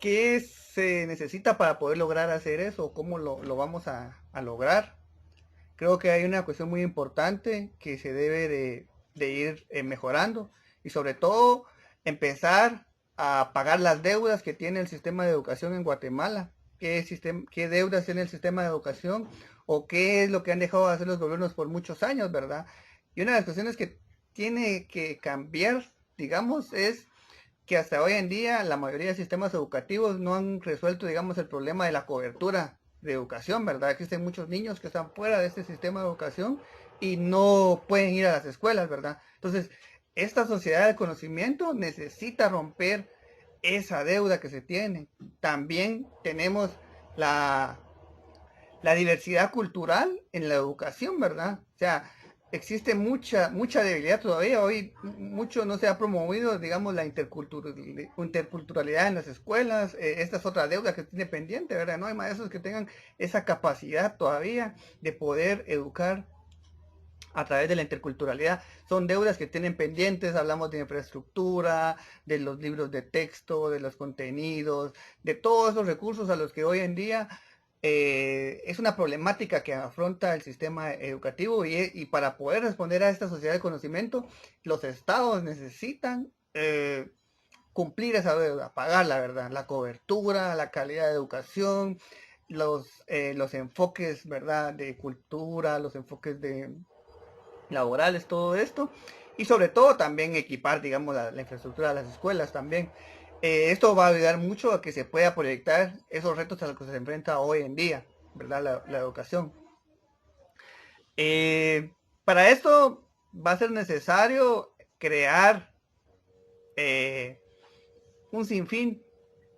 ¿Qué se necesita para poder lograr hacer eso? ¿Cómo lo vamos a lograr? Creo que hay una cuestión muy importante que se debe de ir mejorando y sobre todo empezar a pagar las deudas que tiene el sistema de educación en Guatemala. ¿Qué deudas tiene el sistema de educación? ¿O qué es lo que han dejado de hacer los gobiernos por muchos años, verdad? Y una de las cuestiones que tiene que cambiar, digamos, es que hasta hoy en día la mayoría de sistemas educativos no han resuelto, digamos, el problema de la cobertura de educación, ¿verdad? Existen muchos niños que están fuera de este sistema de educación y no pueden ir a las escuelas, ¿verdad? Entonces, esta sociedad del conocimiento necesita romper esa deuda que se tiene. También tenemos la la diversidad cultural en la educación, ¿verdad? O sea, existe mucha debilidad todavía. Hoy mucho no se ha promovido, digamos, la interculturalidad en las escuelas. Esta es otra deuda que tiene pendiente, ¿verdad? No hay maestros que tengan esa capacidad todavía de poder educar a través de la interculturalidad. Son deudas que tienen pendientes, hablamos de infraestructura, de los libros de texto, de los contenidos, de todos esos recursos a los que hoy en día es una problemática que afronta el sistema educativo y para poder responder a esta sociedad de conocimiento, los estados necesitan cumplir esa deuda, pagar la verdad, la cobertura, la calidad de educación, los enfoques, ¿verdad?, de cultura, los enfoques de laborales, todo esto, y sobre todo también equipar, digamos, la infraestructura de las escuelas también. Esto va a ayudar mucho a que se pueda proyectar esos retos a los que se enfrenta hoy en día, ¿verdad? La educación. Para esto va a ser necesario crear eh, un sinfín,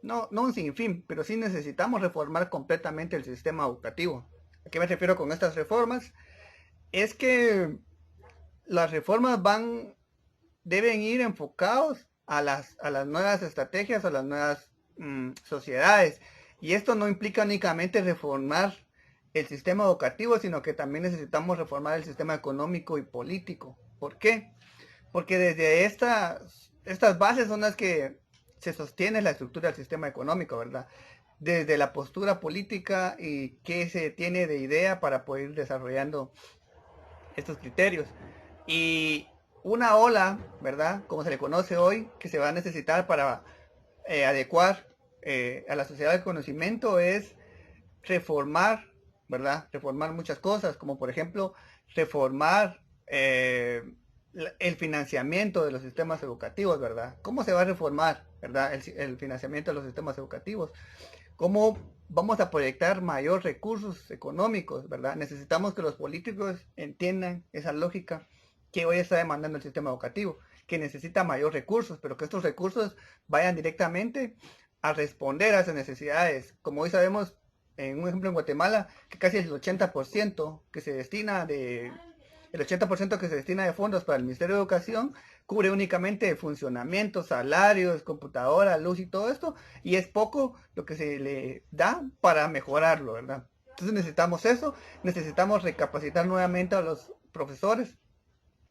no un sinfín, pero sí necesitamos reformar completamente el sistema educativo. ¿A qué me refiero con estas reformas? Es que las reformas deben ir enfocados a las nuevas estrategias, a las nuevas sociedades. Y esto no implica únicamente reformar el sistema educativo, sino que también necesitamos reformar el sistema económico y político. ¿Por qué? Porque desde estas bases son las que se sostiene la estructura del sistema económico, ¿verdad? Desde la postura política y qué se tiene de idea para poder ir desarrollando estos criterios. Y una ola, ¿verdad? Como se le conoce hoy, que se va a necesitar para adecuar a la sociedad del conocimiento es reformar, ¿verdad? Reformar muchas cosas, como por ejemplo reformar el financiamiento de los sistemas educativos, ¿verdad? ¿Cómo se va a reformar, ¿verdad? El financiamiento de los sistemas educativos. ¿Cómo vamos a proyectar mayor recursos económicos, verdad? Necesitamos que los políticos entiendan esa lógica que hoy está demandando el sistema educativo, que necesita mayor recursos, pero que estos recursos vayan directamente a responder a esas necesidades. Como hoy sabemos, en un ejemplo en Guatemala, que casi el 80% que se destina el 80% que se destina de fondos para el Ministerio de Educación cubre únicamente funcionamiento, salarios, computadora, luz y todo esto, y es poco lo que se le da para mejorarlo, ¿verdad? Entonces necesitamos eso, necesitamos recapacitar nuevamente a los profesores,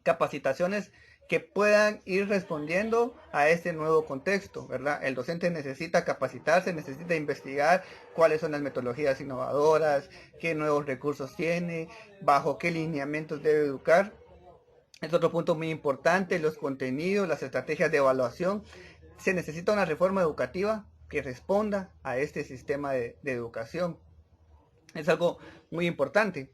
capacitaciones que puedan ir respondiendo a este nuevo contexto, ¿verdad? El docente necesita capacitarse, necesita investigar cuáles son las metodologías innovadoras, qué nuevos recursos tiene, bajo qué lineamientos debe educar. Es otro punto muy importante, los contenidos, las estrategias de evaluación. Se necesita una reforma educativa que responda a este sistema de educación. Es algo muy importante.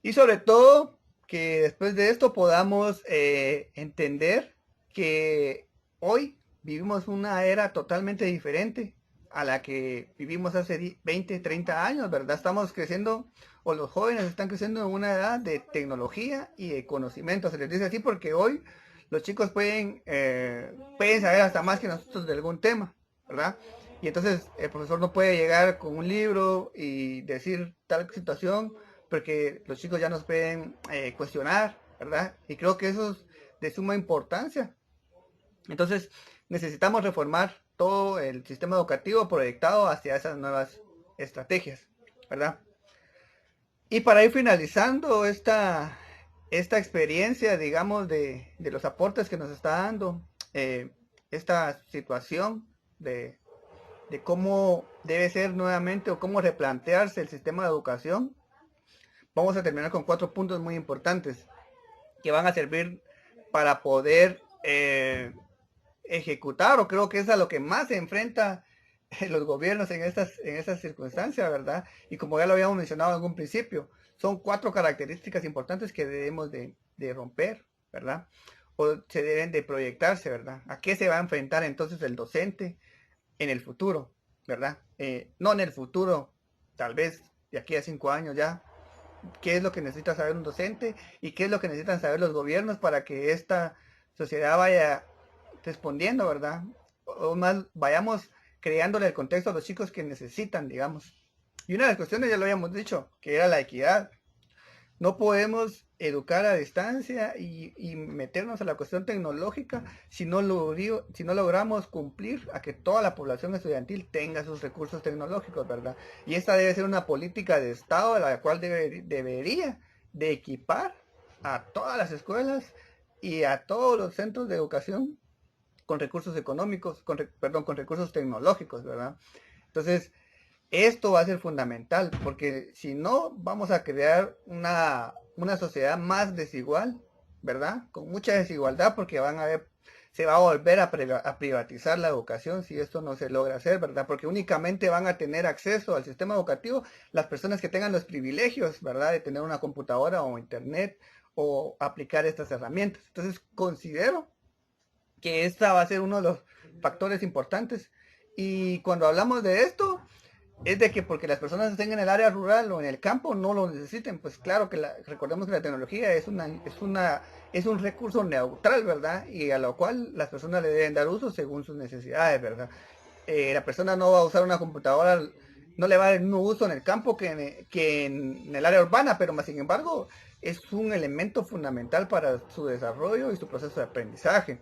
Y sobre todo que después de esto podamos entender que hoy vivimos una era totalmente diferente a la que vivimos hace 20, 30 años, ¿verdad? Estamos creciendo, o los jóvenes están creciendo en una edad de tecnología y de conocimiento. Se les dice así porque hoy los chicos pueden saber hasta más que nosotros de algún tema, ¿verdad? Y entonces el profesor no puede llegar con un libro y decir tal situación porque los chicos ya nos pueden cuestionar, ¿verdad? Y creo que eso es de suma importancia. Entonces, necesitamos reformar todo el sistema educativo proyectado hacia esas nuevas estrategias, ¿verdad? Y para ir finalizando esta experiencia, digamos, de los aportes que nos está dando esta situación de de cómo debe ser nuevamente o cómo replantearse el sistema de educación, vamos a terminar con 4 puntos muy importantes que van a servir para poder ejecutar, o creo que es a lo que más se enfrenta los gobiernos en estas circunstancias, ¿verdad? Y como ya lo habíamos mencionado en algún principio, son 4 características importantes que debemos de romper, ¿verdad? O se deben de proyectarse, ¿verdad? ¿A qué se va a enfrentar entonces el docente en el futuro, ¿verdad? No en el futuro, tal vez de aquí a 5 años ya, qué es lo que necesita saber un docente y qué es lo que necesitan saber los gobiernos para que esta sociedad vaya respondiendo, ¿verdad? O más, vayamos creándole el contexto a los chicos que necesitan, digamos. Y una de las cuestiones, ya lo habíamos dicho, que era la equidad. No podemos educar a distancia y meternos a la cuestión tecnológica si no logramos cumplir a que toda la población estudiantil tenga sus recursos tecnológicos, ¿verdad? Y esta debe ser una política de Estado a la cual debería de equipar a todas las escuelas y a todos los centros de educación con recursos económicos, con recursos tecnológicos, ¿verdad? Entonces, esto va a ser fundamental, porque si no, vamos a crear una sociedad más desigual, ¿verdad? Con mucha desigualdad, porque se va a volver a privatizar la educación si esto no se logra hacer, ¿verdad? Porque únicamente van a tener acceso al sistema educativo las personas que tengan los privilegios, ¿verdad? De tener una computadora o internet o aplicar estas herramientas. Entonces, considero que esta va a ser uno de los factores importantes. Y cuando hablamos de esto, es de que porque las personas estén en el área rural o en el campo no lo necesiten, pues claro que recordemos que la tecnología es un recurso neutral, ¿verdad? Y a lo cual las personas le deben dar uso según sus necesidades, ¿verdad? La persona no va a usar una computadora, no le va a dar el mismo uso en el campo que en el área urbana, pero más sin embargo es un elemento fundamental para su desarrollo y su proceso de aprendizaje.